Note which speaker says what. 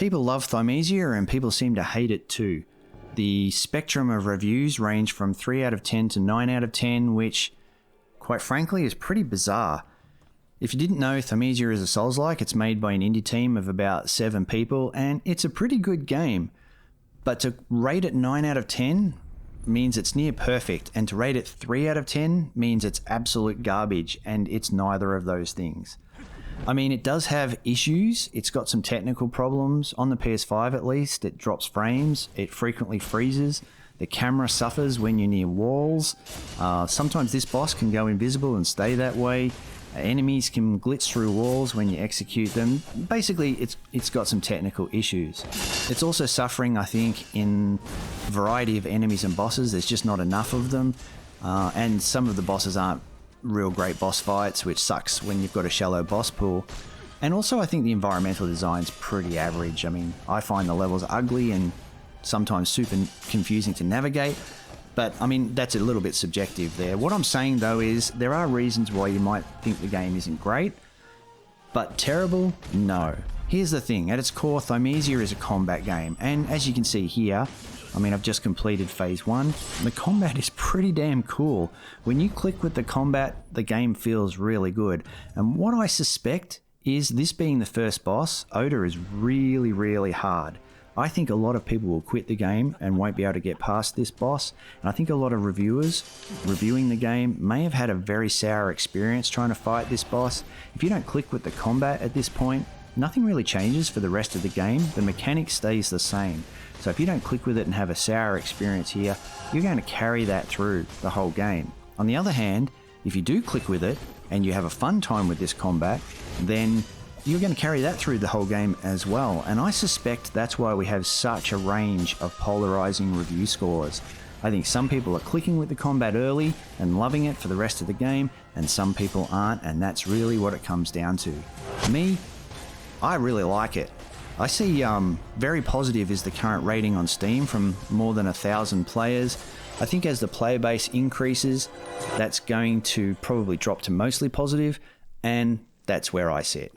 Speaker 1: People love Thymesia and people seem to hate it too. The spectrum of reviews range from 3 out of 10 to 9 out of 10, which, quite frankly, is pretty bizarre. If you didn't know, Thymesia is a Souls-like. It's made by an indie team of about 7 people, and it's a pretty good game. But to rate it 9 out of 10 means it's near perfect, and to rate it 3 out of 10 means it's absolute garbage, and it's neither of those things. I mean, it does have issues. It's got some technical problems. On the PS5 at least, it drops frames, it frequently freezes, the camera suffers when you're near walls. Sometimes this boss can go invisible and stay that way. Enemies can glitch through walls when you execute them. Basically, it's got some technical issues. It's also suffering, I think, in a variety of enemies and bosses. There's just not enough of them. And some of the bosses aren't real great boss fights, which sucks when you've got a shallow boss pool. And also, I think the environmental design's pretty average. I mean, I find the levels ugly and sometimes super confusing to navigate. But, I mean, that's a little bit subjective there. What I'm saying, though, is there are reasons why you might think the game isn't great, but terrible? No. Here's the thing. At its core, Thymesia is a combat game. And as you can see here, I mean, I've just completed Phase 1. The combat is pretty damn cool. When you click with the combat, the game feels really good. And what I suspect is, this being the first boss, Odur is really, really hard. I think a lot of people will quit the game and won't be able to get past this boss. And I think a lot of reviewers reviewing the game may have had a very sour experience trying to fight this boss. If you don't click with the combat at this point, nothing really changes for the rest of the game. The mechanic stays the same. So if you don't click with it and have a sour experience here, you're going to carry that through the whole game. On the other hand, if you do click with it and you have a fun time with this combat, then you're going to carry that through the whole game as well. And I suspect that's why we have such a range of polarizing review scores. I think some people are clicking with the combat early and loving it for the rest of the game, and some people aren't, and that's really what it comes down to. Me, I really like it. I see very positive is the current rating on Steam from more than 1,000 players. I think as the player base increases, that's going to probably drop to mostly positive, and that's where I sit.